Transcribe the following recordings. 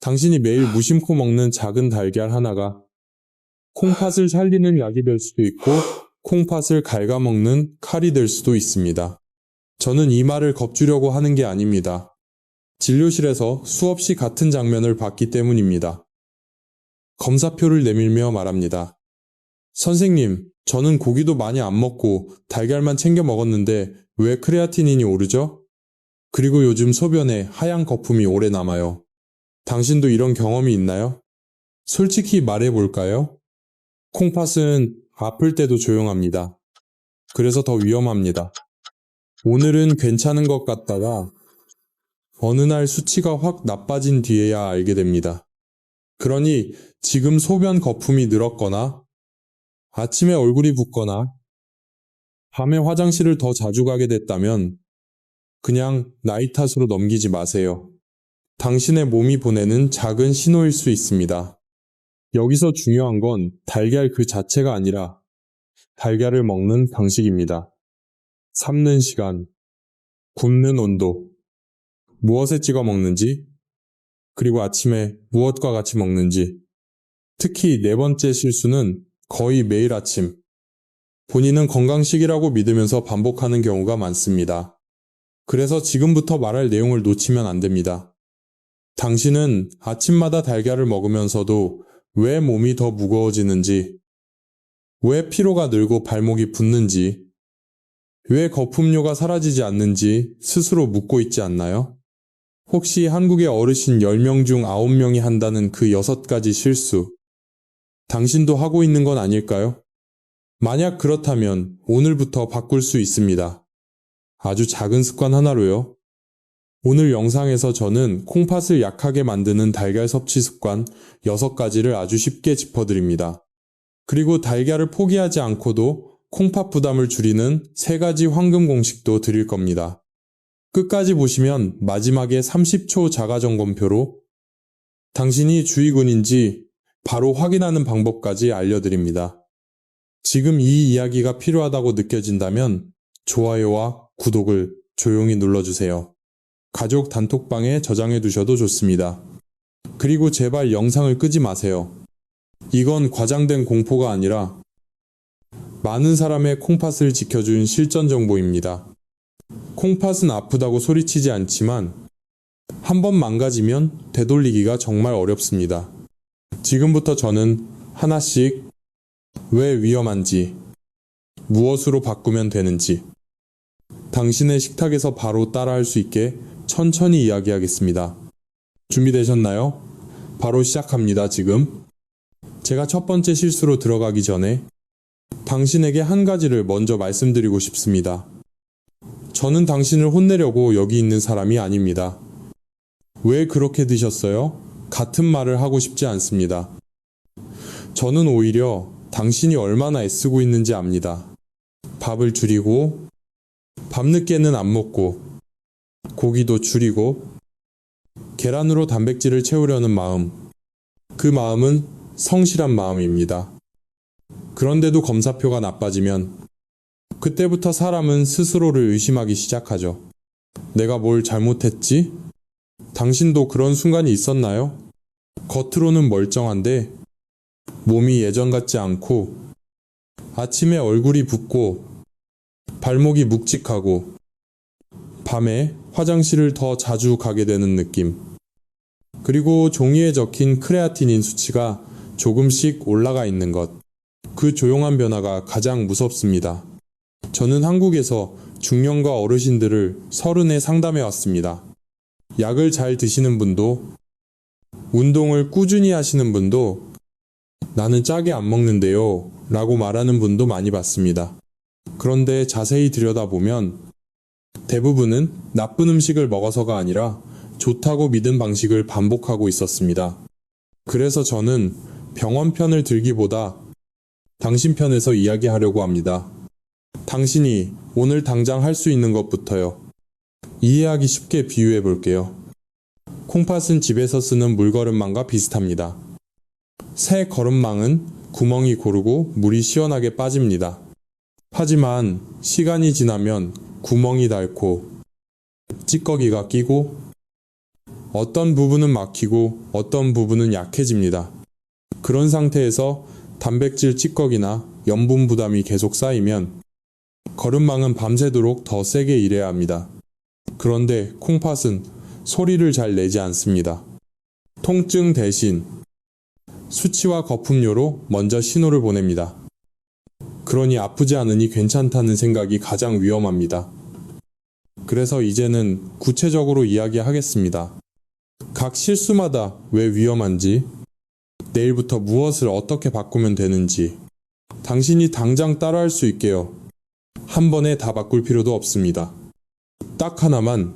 당신이 매일 무심코 먹는 작은 달걀 하나가 콩팥을 살리는 약이 될 수도 있고 콩팥을 갉아먹는 칼이 될 수도 있습니다. 저는 이 말을 겁주려고 하는 게 아닙니다. 진료실에서 수없이 같은 장면을 봤기 때문입니다. 검사표를 내밀며 말합니다. 선생님, 저는 고기도 많이 안 먹고 달걀만 챙겨 먹었는데 왜 크레아티닌이 오르죠? 그리고 요즘 소변에 하얀 거품이 오래 남아요. 당신도 이런 경험이 있나요? 솔직히 말해볼까요? 콩팥은 아플 때도 조용합니다. 그래서 더 위험합니다. 오늘은 괜찮은 것 같다가 어느 날 수치가 확 나빠진 뒤에야 알게 됩니다. 그러니 지금 소변 거품이 늘었거나 아침에 얼굴이 붓거나 밤에 화장실을 더 자주 가게 됐다면 그냥 나이 탓으로 넘기지 마세요. 당신의 몸이 보내는 작은 신호일 수 있습니다. 여기서 중요한 건 달걀 그 자체가 아니라 달걀을 먹는 방식입니다. 삶는 시간, 굽는 온도, 무엇에 찍어 먹는지, 그리고 아침에 무엇과 같이 먹는지. 특히 네 번째 실수는 거의 매일 아침. 본인은 건강식이라고 믿으면서 반복하는 경우가 많습니다. 그래서 지금부터 말할 내용을 놓치면 안 됩니다. 당신은 아침마다 달걀을 먹으면서도 왜 몸이 더 무거워지는지, 왜 피로가 늘고 발목이 붓는지, 왜 거품료가 사라지지 않는지 스스로 묻고 있지 않나요? 혹시 한국의 어르신 10명 중 9명이 한다는 그 6가지 실수, 당신도 하고 있는 건 아닐까요? 만약 그렇다면 오늘부터 바꿀 수 있습니다. 아주 작은 습관 하나로요. 오늘 영상에서 저는 콩팥을 약하게 만드는 달걀 섭취 습관 6가지를 아주 쉽게 짚어드립니다. 그리고 달걀을 포기하지 않고도 콩팥 부담을 줄이는 3가지 황금 공식도 드릴 겁니다. 끝까지 보시면 마지막에 30초 자가점검표로 당신이 주의군인지 바로 확인하는 방법까지 알려드립니다. 지금 이 이야기가 필요하다고 느껴진다면 좋아요와 구독을 조용히 눌러주세요. 가족 단톡방에 저장해 두셔도 좋습니다. 그리고 제발 영상을 끄지 마세요. 이건 과장된 공포가 아니라 많은 사람의 콩팥을 지켜준 실전 정보입니다. 콩팥은 아프다고 소리치지 않지만 한 번 망가지면 되돌리기가 정말 어렵습니다. 지금부터 저는 하나씩 왜 위험한지, 무엇으로 바꾸면 되는지, 당신의 식탁에서 바로 따라할 수 있게 천천히 이야기하겠습니다. 준비되셨나요? 바로 시작합니다, 지금. 제가 첫 번째 실수로 들어가기 전에 당신에게 한 가지를 먼저 말씀드리고 싶습니다. 저는 당신을 혼내려고 여기 있는 사람이 아닙니다. 왜 그렇게 드셨어요? 같은 말을 하고 싶지 않습니다. 저는 오히려 당신이 얼마나 애쓰고 있는지 압니다. 밥을 줄이고, 밤늦게는 안 먹고, 고기도 줄이고, 계란으로 단백질을 채우려는 마음. 그 마음은 성실한 마음입니다. 그런데도 검사표가 나빠지면 그때부터 사람은 스스로를 의심하기 시작하죠. 내가 뭘 잘못했지? 당신도 그런 순간이 있었나요? 겉으로는 멀쩡한데 몸이 예전 같지 않고 아침에 얼굴이 붓고 발목이 묵직하고 밤에 화장실을 더 자주 가게 되는 느낌. 그리고 종이에 적힌 크레아티닌 수치가 조금씩 올라가 있는 것. 그 조용한 변화가 가장 무섭습니다. 저는 한국에서 중년과 어르신들을 30에 상담해 왔습니다. 약을 잘 드시는 분도, 운동을 꾸준히 하시는 분도, 나는 짜게 안 먹는데요 라고 말하는 분도 많이 봤습니다. 그런데 자세히 들여다보면 대부분은 나쁜 음식을 먹어서가 아니라 좋다고 믿은 방식을 반복하고 있었습니다. 그래서 저는 병원 편을 들기보다 당신 편에서 이야기하려고 합니다. 당신이 오늘 당장 할 수 있는 것부터요. 이해하기 쉽게 비유해 볼게요. 콩팥은 집에서 쓰는 물거름망과 비슷합니다. 새 거름망은 구멍이 고르고 물이 시원하게 빠집니다. 하지만 시간이 지나면 구멍이 닳고 찌꺼기가 끼고 어떤 부분은 막히고 어떤 부분은 약해집니다. 그런 상태에서 단백질 찌꺼기나 염분 부담이 계속 쌓이면 거름망은 밤새도록 더 세게 일해야 합니다. 그런데 콩팥은 소리를 잘 내지 않습니다. 통증 대신 수치와 거품료로 먼저 신호를 보냅니다. 그러니 아프지 않으니 괜찮다는 생각이 가장 위험합니다. 그래서 이제는 구체적으로 이야기하겠습니다. 각 실수마다 왜 위험한지, 내일부터 무엇을 어떻게 바꾸면 되는지, 당신이 당장 따라할 수 있게요. 한 번에 다 바꿀 필요도 없습니다. 딱 하나만,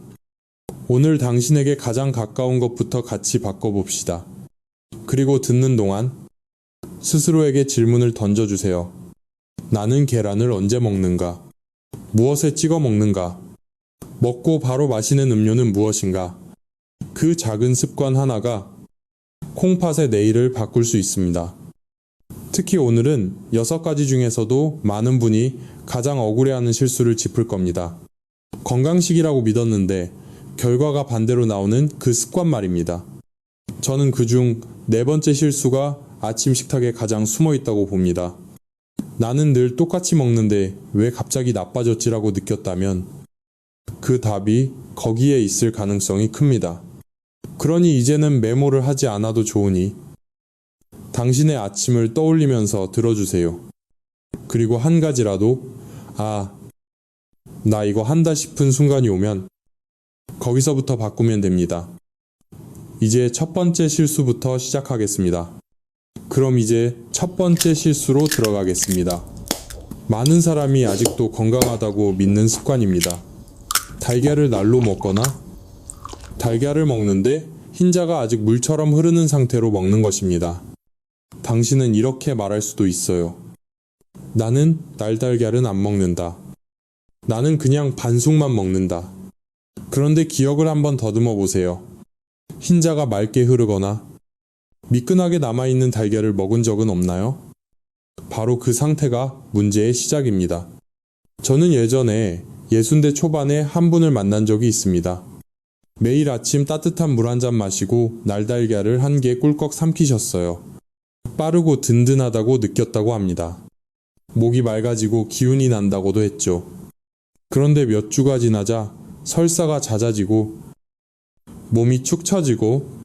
오늘 당신에게 가장 가까운 것부터 같이 바꿔봅시다. 그리고 듣는 동안 스스로에게 질문을 던져주세요. 나는 계란을 언제 먹는가? 무엇에 찍어 먹는가? 먹고 바로 마시는 음료는 무엇인가? 그 작은 습관 하나가 콩팥의 내일을 바꿀 수 있습니다. 특히 오늘은 6가지 중에서도 많은 분이 가장 억울해하는 실수를 짚을 겁니다. 건강식이라고 믿었는데 결과가 반대로 나오는 그 습관 말입니다. 저는 그중 4번째 실수가 아침 식탁에 가장 숨어 있다고 봅니다. 나는 늘 똑같이 먹는데 왜 갑자기 나빠졌지라고 느꼈다면 그 답이 거기에 있을 가능성이 큽니다. 그러니 이제는 메모를 하지 않아도 좋으니 당신의 아침을 떠올리면서 들어주세요. 그리고 한 가지라도 나 이거 한다 싶은 순간이 오면 거기서부터 바꾸면 됩니다. 이제 첫 번째 실수부터 시작하겠습니다. 그럼 이제 첫 번째 실수로 들어가겠습니다. 많은 사람이 아직도 건강하다고 믿는 습관입니다. 달걀을 날로 먹거나 달걀을 먹는데 흰자가 아직 물처럼 흐르는 상태로 먹는 것입니다. 당신은 이렇게 말할 수도 있어요. 나는 날달걀은 안 먹는다. 나는 그냥 반숙만 먹는다. 그런데 기억을 한번 더듬어 보세요. 흰자가 맑게 흐르거나 미끈하게 남아있는 달걀을 먹은 적은 없나요? 바로 그 상태가 문제의 시작입니다. 저는 예전에 60대 초반에 한 분을 만난 적이 있습니다. 매일 아침 따뜻한 물 한 잔 마시고 날달걀을 1개 꿀꺽 삼키셨어요. 빠르고 든든하다고 느꼈다고 합니다. 목이 맑아지고 기운이 난다고도 했죠. 그런데 몇 주가 지나자 설사가 잦아지고 몸이 축 처지고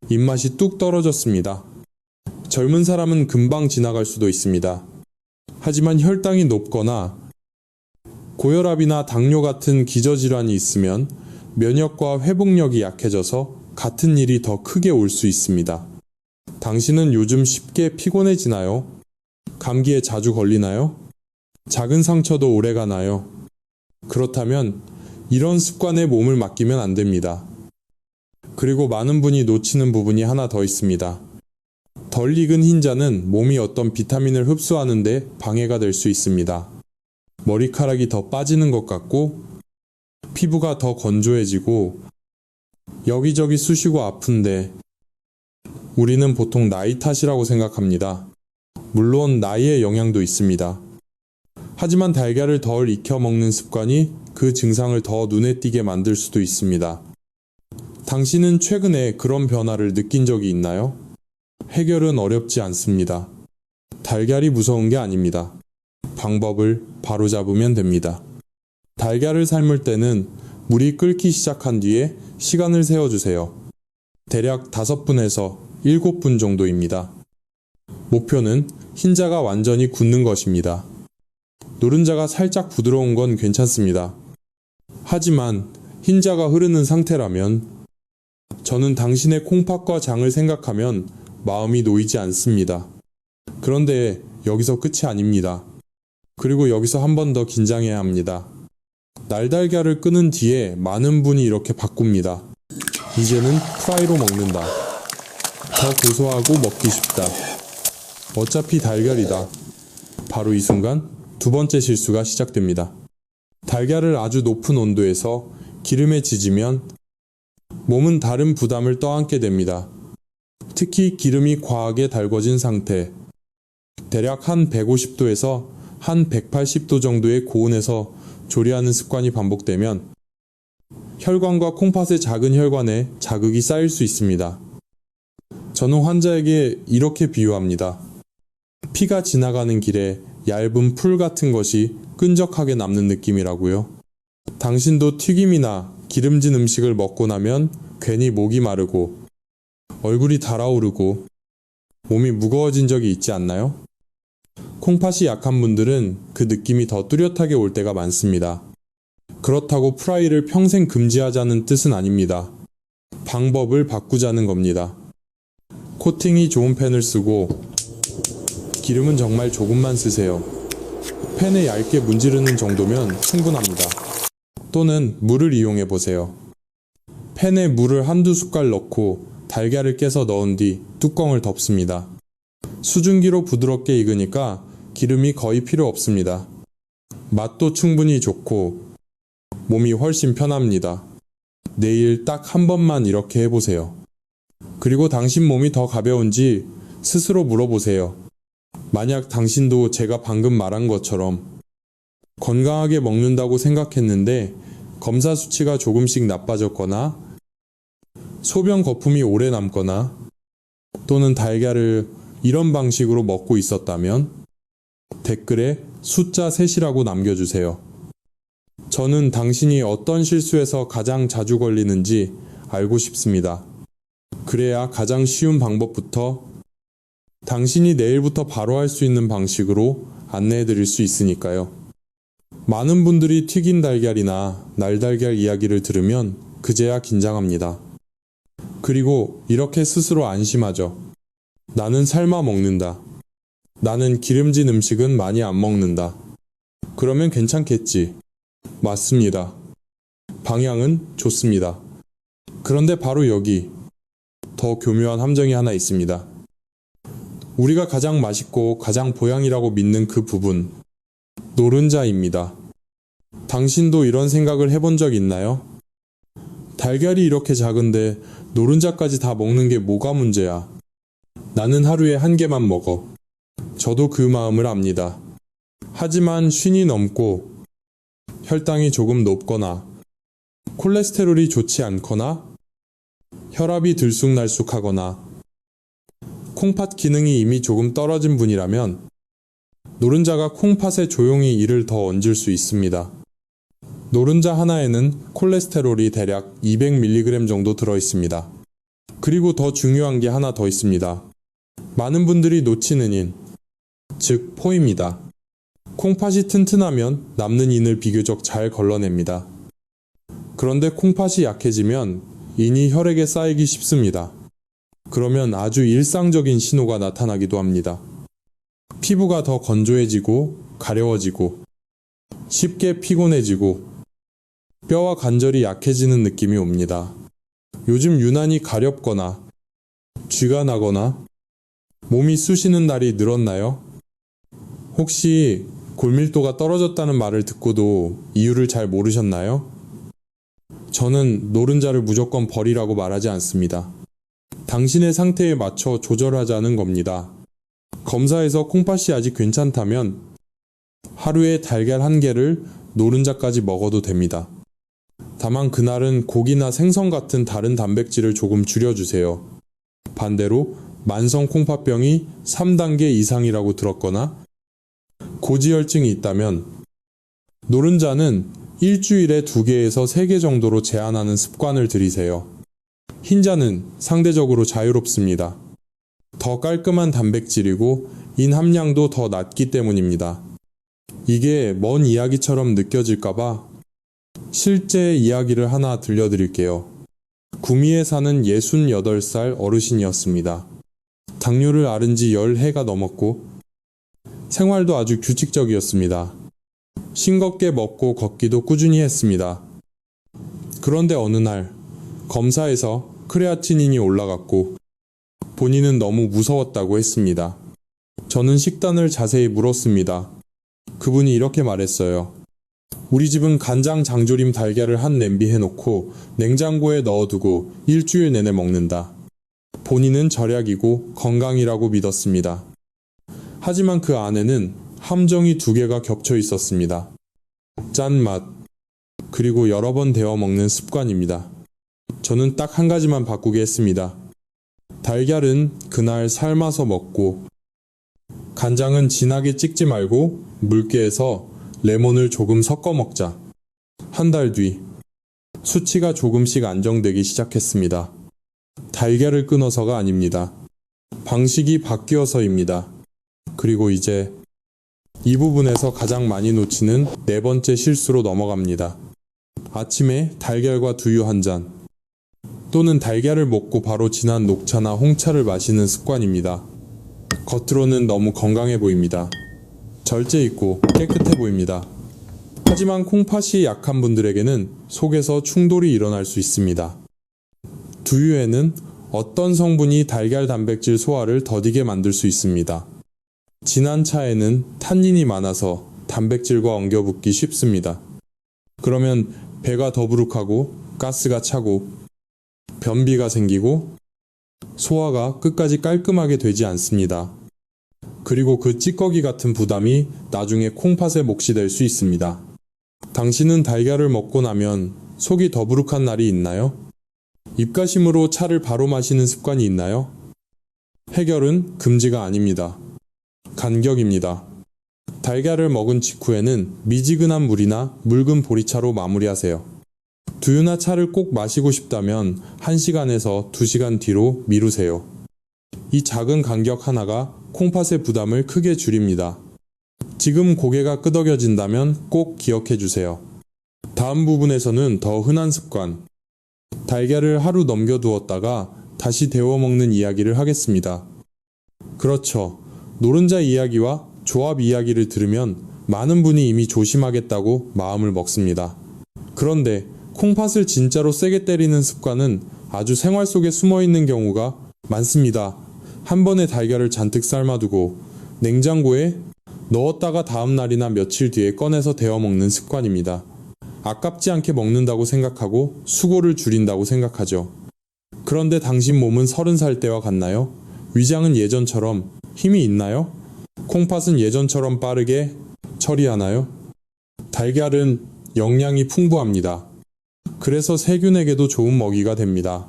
입맛이 뚝 떨어졌습니다. 젊은 사람은 금방 지나갈 수도 있습니다. 하지만 혈당이 높거나 고혈압이나 당뇨 같은 기저질환이 있으면 면역과 회복력이 약해져서 같은 일이 더 크게 올 수 있습니다. 당신은 요즘 쉽게 피곤해지나요? 감기에 자주 걸리나요? 작은 상처도 오래 가나요? 그렇다면 이런 습관에 몸을 맡기면 안 됩니다. 그리고 많은 분이 놓치는 부분이 하나 더 있습니다. 덜 익은 흰자는 몸이 어떤 비타민을 흡수하는데 방해가 될 수 있습니다. 머리카락이 더 빠지는 것 같고 피부가 더 건조해지고 여기저기 쑤시고 아픈데 우리는 보통 나이 탓이라고 생각합니다. 물론 나이의 영향도 있습니다. 하지만 달걀을 덜 익혀 먹는 습관이 그 증상을 더 눈에 띄게 만들 수도 있습니다. 당신은 최근에 그런 변화를 느낀 적이 있나요? 해결은 어렵지 않습니다. 달걀이 무서운 게 아닙니다. 방법을 바로잡으면 됩니다. 달걀을 삶을 때는 물이 끓기 시작한 뒤에 시간을 세워주세요. 대략 5분에서 7분 정도입니다. 목표는 흰자가 완전히 굳는 것입니다. 노른자가 살짝 부드러운 건 괜찮습니다. 하지만 흰자가 흐르는 상태라면 저는 당신의 콩팥과 장을 생각하면 마음이 놓이지 않습니다. 그런데 여기서 끝이 아닙니다. 그리고 여기서 한 번 더 긴장해야 합니다. 날달걀을 끄는 뒤에 많은 분이 이렇게 바꿉니다. 이제는 프라이로 먹는다. 더 고소하고 먹기 쉽다. 어차피 달걀이다. 바로 이 순간 2번째 실수가 시작됩니다. 달걀을 아주 높은 온도에서 기름에 지지면 몸은 다른 부담을 떠안게 됩니다. 특히 기름이 과하게 달궈진 상태, 대략 한 150도에서 한 180도 정도의 고온에서 조리하는 습관이 반복되면 혈관과 콩팥의 작은 혈관에 자극이 쌓일 수 있습니다. 저는 환자에게 이렇게 비유합니다. 피가 지나가는 길에 얇은 풀 같은 것이 끈적하게 남는 느낌이라고요. 당신도 튀김이나 기름진 음식을 먹고 나면 괜히 목이 마르고 얼굴이 달아오르고 몸이 무거워진 적이 있지 않나요? 콩팥이 약한 분들은 그 느낌이 더 뚜렷하게 올 때가 많습니다. 그렇다고 프라이를 평생 금지하자는 뜻은 아닙니다. 방법을 바꾸자는 겁니다. 코팅이 좋은 팬을 쓰고 기름은 정말 조금만 쓰세요. 팬에 얇게 문지르는 정도면 충분합니다. 또는 물을 이용해 보세요. 팬에 물을 한두 숟갈 넣고 달걀을 깨서 넣은 뒤 뚜껑을 덮습니다. 수증기로 부드럽게 익으니까 기름이 거의 필요 없습니다. 맛도 충분히 좋고 몸이 훨씬 편합니다. 내일 딱 한 번만 이렇게 해보세요. 그리고 당신 몸이 더 가벼운지 스스로 물어보세요. 만약 당신도 제가 방금 말한 것처럼 건강하게 먹는다고 생각했는데 검사 수치가 조금씩 나빠졌거나 소변 거품이 오래 남거나 또는 달걀을 이런 방식으로 먹고 있었다면 댓글에 숫자 3이라고 남겨주세요. 저는 당신이 어떤 실수에서 가장 자주 걸리는지 알고 싶습니다. 그래야 가장 쉬운 방법부터 당신이 내일부터 바로 할 수 있는 방식으로 안내해 드릴 수 있으니까요. 많은 분들이 튀긴 달걀이나 날달걀 이야기를 들으면 그제야 긴장합니다. 그리고 이렇게 스스로 안심하죠. 나는 삶아 먹는다. 나는 기름진 음식은 많이 안 먹는다. 그러면 괜찮겠지. 맞습니다. 방향은 좋습니다. 그런데 바로 여기 더 교묘한 함정이 하나 있습니다. 우리가 가장 맛있고 가장 보양이라고 믿는 그 부분, 노른자입니다. 당신도 이런 생각을 해본 적 있나요? 달걀이 이렇게 작은데 노른자까지 다 먹는 게 뭐가 문제야? 나는 하루에 1개만 먹어. 저도 그 마음을 압니다. 하지만 50이 넘고 혈당이 조금 높거나 콜레스테롤이 좋지 않거나 혈압이 들쑥날쑥하거나 콩팥 기능이 이미 조금 떨어진 분이라면 노른자가 콩팥에 조용히 이를 더 얹을 수 있습니다. 노른자 하나에는 콜레스테롤이 대략 200mg 정도 들어있습니다. 그리고 더 중요한 게 하나 더 있습니다. 많은 분들이 놓치는 인, 즉 포입니다. 콩팥이 튼튼하면 남는 인을 비교적 잘 걸러냅니다. 그런데 콩팥이 약해지면 인이 혈액에 쌓이기 쉽습니다. 그러면 아주 일상적인 신호가 나타나기도 합니다. 피부가 더 건조해지고 가려워지고 쉽게 피곤해지고 뼈와 관절이 약해지는 느낌이 옵니다. 요즘 유난히 가렵거나 쥐가 나거나 몸이 쑤시는 날이 늘었나요? 혹시 골밀도가 떨어졌다는 말을 듣고도 이유를 잘 모르셨나요? 저는 노른자를 무조건 버리라고 말하지 않습니다. 당신의 상태에 맞춰 조절하자는 겁니다. 검사에서 콩팥이 아직 괜찮다면 하루에 달걀 1개를 노른자까지 먹어도 됩니다. 다만 그날은 고기나 생선 같은 다른 단백질을 조금 줄여주세요. 반대로 만성 콩팥병이 3단계 이상이라고 들었거나 고지혈증이 있다면 노른자는 일주일에 2개에서 3개 정도로 제한하는 습관을 들이세요. 흰자는 상대적으로 자유롭습니다. 더 깔끔한 단백질이고 인 함량도 더 낮기 때문입니다. 이게 먼 이야기처럼 느껴질까봐 실제 이야기를 하나 들려드릴게요. 구미에 사는 68살 어르신이었습니다. 당뇨를 앓은 지 10해가 넘었고 생활도 아주 규칙적이었습니다. 싱겁게 먹고 걷기도 꾸준히 했습니다. 그런데 어느 날 검사에서 크레아티닌이 올라갔고 본인은 너무 무서웠다고 했습니다. 저는 식단을 자세히 물었습니다. 그분이 이렇게 말했어요. 우리 집은 간장 장조림 달걀을 한 냄비 해놓고 냉장고에 넣어두고 일주일 내내 먹는다. 본인은 절약이고 건강이라고 믿었습니다. 하지만 그 안에는 함정이 2개가 겹쳐 있었습니다. 짠맛, 그리고 여러 번 데워 먹는 습관입니다. 저는 딱 한 가지만 바꾸게 했습니다. 달걀은 그날 삶아서 먹고, 간장은 진하게 찍지 말고 묽게 해서 레몬을 조금 섞어 먹자. 한 달 뒤, 수치가 조금씩 안정되기 시작했습니다. 달걀을 끊어서가 아닙니다. 방식이 바뀌어서입니다. 그리고 이제 이 부분에서 가장 많이 놓치는 네 번째 실수로 넘어갑니다. 아침에 달걀과 두유 한 잔, 또는 달걀을 먹고 바로 진한 녹차나 홍차를 마시는 습관입니다. 겉으로는 너무 건강해 보입니다. 절제 있고 깨끗해 보입니다. 하지만 콩팥이 약한 분들에게는 속에서 충돌이 일어날 수 있습니다. 두유에는 어떤 성분이 달걀 단백질 소화를 더디게 만들 수 있습니다. 진한 차에는 탄닌이 많아서 단백질과 엉겨붙기 쉽습니다. 그러면 배가 더부룩하고 가스가 차고 변비가 생기고 소화가 끝까지 깔끔하게 되지 않습니다. 그리고 그 찌꺼기 같은 부담이 나중에 콩팥의 몫이 될 수 있습니다. 당신은 달걀을 먹고 나면 속이 더부룩한 날이 있나요? 입가심으로 차를 바로 마시는 습관이 있나요? 해결은 금지가 아닙니다. 간격입니다. 달걀을 먹은 직후에는 미지근한 물이나 묽은 보리차로 마무리하세요. 두유나 차를 꼭 마시고 싶다면 1시간에서 2시간 뒤로 미루세요. 이 작은 간격 하나가 콩팥의 부담을 크게 줄입니다. 지금 고개가 끄덕여진다면 꼭 기억해 주세요. 다음 부분에서는 더 흔한 습관, 달걀을 하루 넘겨두었다가 다시 데워 먹는 이야기를 하겠습니다. 그렇죠. 노른자 이야기와 조합 이야기를 들으면 많은 분이 이미 조심하겠다고 마음을 먹습니다. 그런데 콩팥을 진짜로 세게 때리는 습관은 아주 생활 속에 숨어 있는 경우가 많습니다. 한 번에 달걀을 잔뜩 삶아두고 냉장고에 넣었다가 다음 날이나 며칠 뒤에 꺼내서 데워 먹는 습관입니다. 아깝지 않게 먹는다고 생각하고 수고를 줄인다고 생각하죠. 그런데 당신 몸은 30살 때와 같나요? 위장은 예전처럼 힘이 있나요? 콩팥은 예전처럼 빠르게 처리하나요? 달걀은 영양이 풍부합니다. 그래서 세균에게도 좋은 먹이가 됩니다.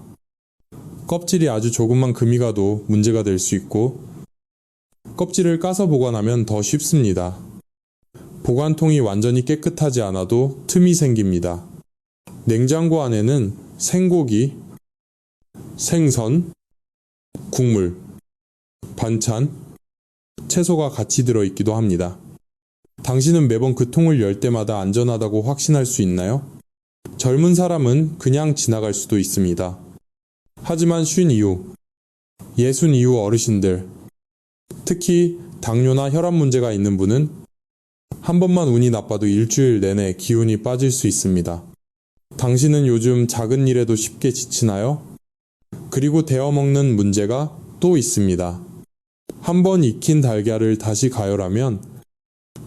껍질이 아주 조금만 금이 가도 문제가 될 수 있고, 껍질을 까서 보관하면 더 쉽습니다. 보관통이 완전히 깨끗하지 않아도 틈이 생깁니다. 냉장고 안에는 생고기, 생선, 국물, 반찬, 채소가 같이 들어있기도 합니다. 당신은 매번 그 통을 열 때마다 안전하다고 확신할 수 있나요? 젊은 사람은 그냥 지나갈 수도 있습니다. 하지만 50 이후, 60 이후 어르신들, 특히 당뇨나 혈압 문제가 있는 분은 한 번만 운이 나빠도 일주일 내내 기운이 빠질 수 있습니다. 당신은 요즘 작은 일에도 쉽게 지치나요? 그리고 데워 먹는 문제가 또 있습니다. 한 번 익힌 달걀을 다시 가열하면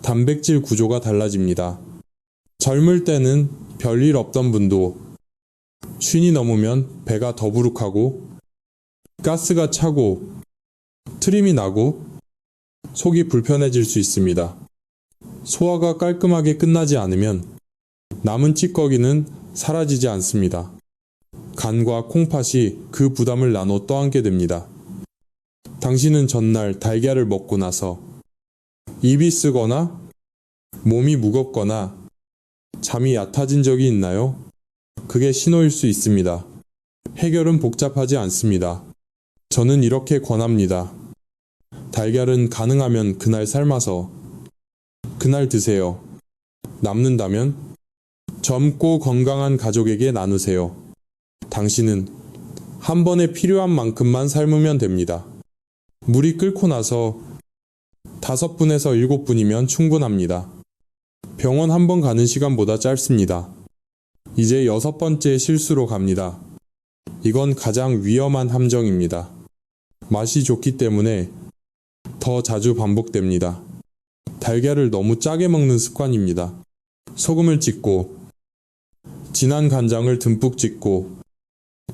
단백질 구조가 달라집니다. 젊을 때는 별일 없던 분도 50이 넘으면 배가 더부룩하고 가스가 차고 트림이 나고 속이 불편해질 수 있습니다. 소화가 깔끔하게 끝나지 않으면 남은 찌꺼기는 사라지지 않습니다. 간과 콩팥이 그 부담을 나눠 떠안게 됩니다. 당신은 전날 달걀을 먹고 나서 입이 쓰거나 몸이 무겁거나 잠이 얕아진 적이 있나요? 그게 신호일 수 있습니다. 해결은 복잡하지 않습니다. 저는 이렇게 권합니다. 달걀은 가능하면 그날 삶아서 그날 드세요. 남는다면 젊고 건강한 가족에게 나누세요. 당신은 한 번에 필요한 만큼만 삶으면 됩니다. 물이 끓고 나서 5분에서 7분이면 충분합니다. 병원 한 번 가는 시간보다 짧습니다. 이제 6번째 실수로 갑니다. 이건 가장 위험한 함정입니다. 맛이 좋기 때문에 더 자주 반복됩니다. 달걀을 너무 짜게 먹는 습관입니다. 소금을 찍고 진한 간장을 듬뿍 찍고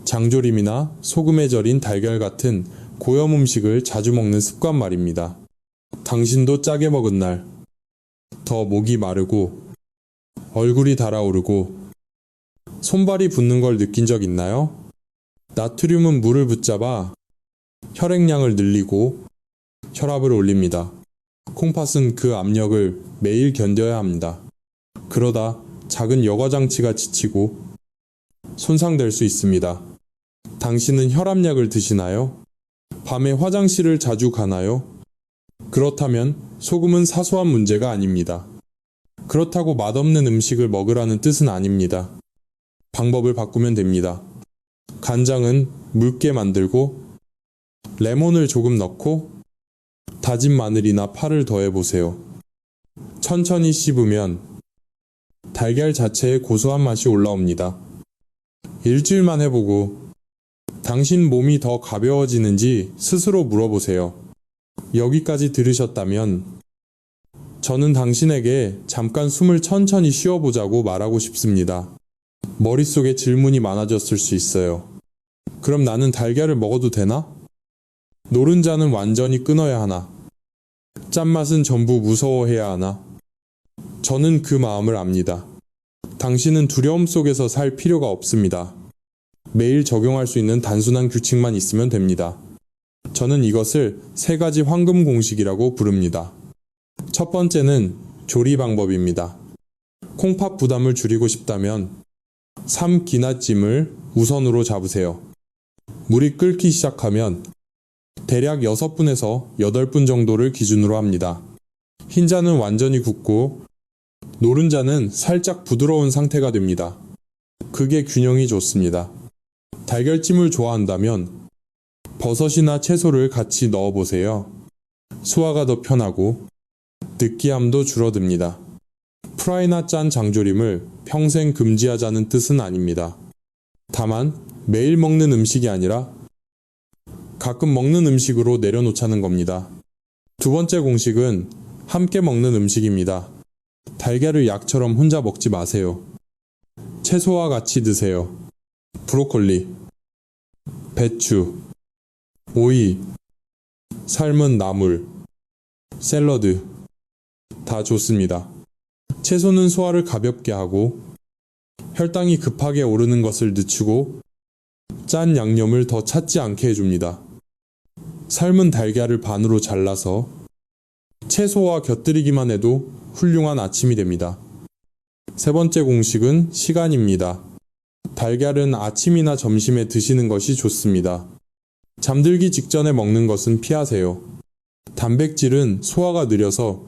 장조림이나 소금에 절인 달걀 같은 고염 음식을 자주 먹는 습관 말입니다. 당신도 짜게 먹은 날 더 목이 마르고 얼굴이 달아오르고 손발이 붓는 걸 느낀 적 있나요? 나트륨은 물을 붙잡아 혈액량을 늘리고 혈압을 올립니다. 콩팥은 그 압력을 매일 견뎌야 합니다. 그러다 작은 여과 장치가 지치고 손상될 수 있습니다. 당신은 혈압약을 드시나요? 밤에 화장실을 자주 가나요? 그렇다면 소금은 사소한 문제가 아닙니다. 그렇다고 맛없는 음식을 먹으라는 뜻은 아닙니다. 방법을 바꾸면 됩니다. 간장은 묽게 만들고 레몬을 조금 넣고 다진 마늘이나 파를 더해보세요. 천천히 씹으면 달걀 자체에 고소한 맛이 올라옵니다. 일주일만 해보고 당신 몸이 더 가벼워지는지 스스로 물어보세요. 여기까지 들으셨다면 저는 당신에게 잠깐 숨을 천천히 쉬어보자고 말하고 싶습니다. 머릿속에 질문이 많아졌을 수 있어요. 그럼 나는 달걀을 먹어도 되나? 노른자는 완전히 끊어야 하나? 짠맛은 전부 무서워해야 하나? 저는 그 마음을 압니다. 당신은 두려움 속에서 살 필요가 없습니다. 매일 적용할 수 있는 단순한 규칙만 있으면 됩니다. 저는 이것을 3가지 황금 공식이라고 부릅니다. 첫 번째는 조리 방법입니다. 콩팥 부담을 줄이고 싶다면 삼기나찜을 우선으로 잡으세요. 물이 끓기 시작하면 대략 6분에서 8분 정도를 기준으로 합니다. 흰자는 완전히 굳고 노른자는 살짝 부드러운 상태가 됩니다. 그게 균형이 좋습니다. 달걀찜을 좋아한다면 버섯이나 채소를 같이 넣어보세요. 소화가 더 편하고 느끼함도 줄어듭니다. 프라이나 짠 장조림을 평생 금지하자는 뜻은 아닙니다. 다만 매일 먹는 음식이 아니라 가끔 먹는 음식으로 내려놓자는 겁니다. 두 번째 공식은 함께 먹는 음식입니다. 달걀을 약처럼 혼자 먹지 마세요. 채소와 같이 드세요. 브로콜리, 배추, 오이, 삶은 나물, 샐러드 다 좋습니다. 채소는 소화를 가볍게 하고 혈당이 급하게 오르는 것을 늦추고 짠 양념을 더 찾지 않게 해줍니다. 삶은 달걀을 반으로 잘라서 채소와 곁들이기만 해도 훌륭한 아침이 됩니다. 세 번째 공식은 시간입니다. 달걀은 아침이나 점심에 드시는 것이 좋습니다. 잠들기 직전에 먹는 것은 피하세요. 단백질은 소화가 느려서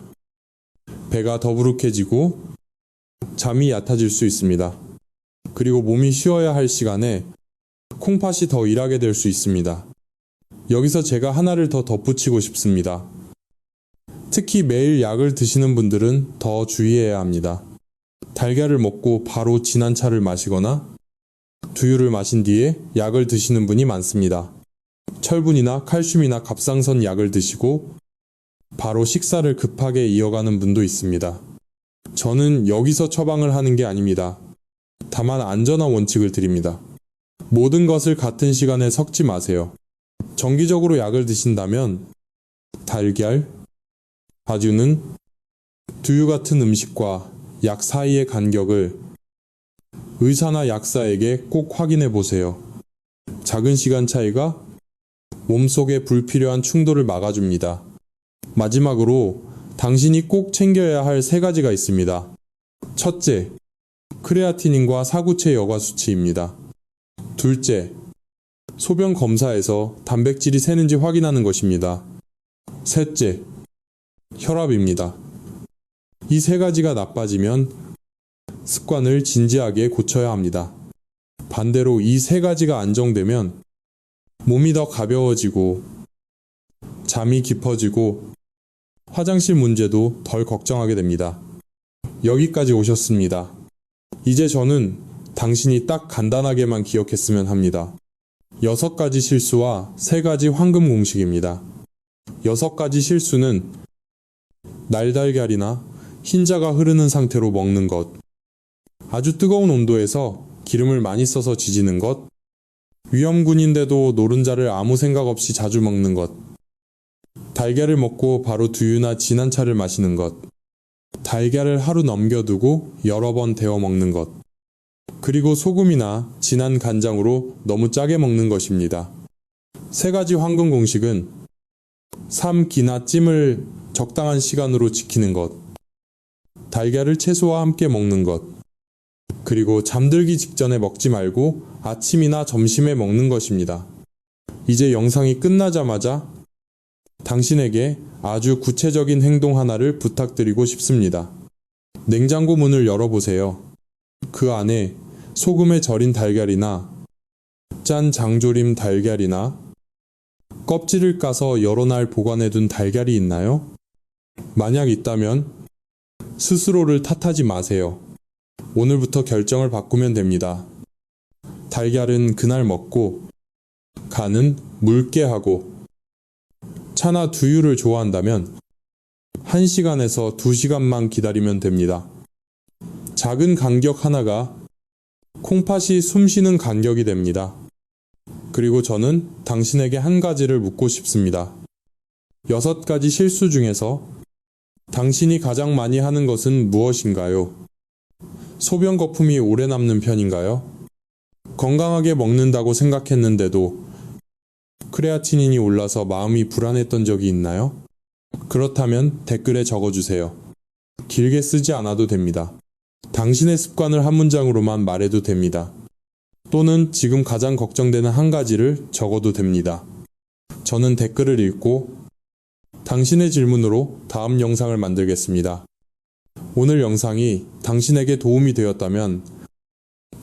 배가 더부룩해지고 잠이 얕아질 수 있습니다. 그리고 몸이 쉬어야 할 시간에 콩팥이 더 일하게 될 수 있습니다. 여기서 제가 하나를 더 덧붙이고 싶습니다. 특히 매일 약을 드시는 분들은 더 주의해야 합니다. 달걀을 먹고 바로 진한 차를 마시거나 두유를 마신 뒤에 약을 드시는 분이 많습니다. 철분이나 칼슘이나 갑상선 약을 드시고 바로 식사를 급하게 이어가는 분도 있습니다. 저는 여기서 처방을 하는 게 아닙니다. 다만 안전한 원칙을 드립니다. 모든 것을 같은 시간에 섞지 마세요. 정기적으로 약을 드신다면 달걀, 바주는 두유 같은 음식과 약 사이의 간격을 의사나 약사에게 꼭 확인해 보세요. 작은 시간 차이가 몸속의 불필요한 충돌을 막아줍니다. 마지막으로 당신이 꼭 챙겨야 할 3가지가 있습니다. 첫째, 크레아티닌과 사구체 여과 수치입니다. 둘째, 소변 검사에서 단백질이 새는지 확인하는 것입니다. 셋째, 혈압입니다. 이 3가지가 나빠지면 습관을 진지하게 고쳐야 합니다. 반대로 이 3가지가 안정되면 몸이 더 가벼워지고 잠이 깊어지고 화장실 문제도 덜 걱정하게 됩니다. 여기까지 오셨습니다. 이제 저는 당신이 딱 간단하게만 기억했으면 합니다. 6가지 실수와 3가지 황금 공식입니다. 6가지 실수는 날달걀이나 흰자가 흐르는 상태로 먹는 것, 아주 뜨거운 온도에서 기름을 많이 써서 지지는 것, 위험군인데도 노른자를 아무 생각 없이 자주 먹는 것, 달걀을 먹고 바로 두유나 진한 차를 마시는 것, 달걀을 하루 넘겨두고 여러 번 데워 먹는 것, 그리고 소금이나 진한 간장으로 너무 짜게 먹는 것입니다. 3가지 황금 공식은 삶기나 찜을 적당한 시간으로 지키는 것, 달걀을 채소와 함께 먹는 것, 그리고 잠들기 직전에 먹지 말고 아침이나 점심에 먹는 것입니다. 이제 영상이 끝나자마자 당신에게 아주 구체적인 행동 하나를 부탁드리고 싶습니다. 냉장고 문을 열어보세요. 그 안에 소금에 절인 달걀이나 짠 장조림 달걀이나 껍질을 까서 여러 날 보관해둔 달걀이 있나요? 만약 있다면 스스로를 탓하지 마세요. 오늘부터 결정을 바꾸면 됩니다. 달걀은 그날 먹고 간은 묽게 하고 차나 두유를 좋아한다면 1시간에서 2시간만 기다리면 됩니다. 작은 간격 하나가 콩팥이 숨쉬는 간격이 됩니다. 그리고 저는 당신에게 한 가지를 묻고 싶습니다. 6가지 실수 중에서 당신이 가장 많이 하는 것은 무엇인가요? 소변 거품이 오래 남는 편인가요? 건강하게 먹는다고 생각했는데도 크레아티닌이 올라서 마음이 불안했던 적이 있나요? 그렇다면 댓글에 적어주세요. 길게 쓰지 않아도 됩니다. 당신의 습관을 한 문장으로만 말해도 됩니다. 또는 지금 가장 걱정되는 한 가지를 적어도 됩니다. 저는 댓글을 읽고 당신의 질문으로 다음 영상을 만들겠습니다. 오늘 영상이 당신에게 도움이 되었다면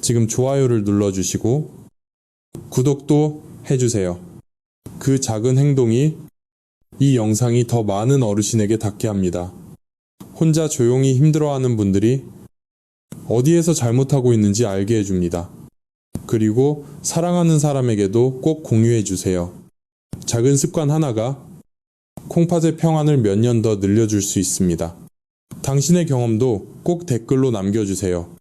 지금 좋아요를 눌러주시고 구독도 해주세요. 그 작은 행동이 이 영상이 더 많은 어르신에게 닿게 합니다. 혼자 조용히 힘들어하는 분들이 어디에서 잘못하고 있는지 알게 해줍니다. 그리고 사랑하는 사람에게도 꼭 공유해주세요. 작은 습관 하나가 콩팥의 평안을 몇 년 더 늘려줄 수 있습니다. 당신의 경험도 꼭 댓글로 남겨주세요.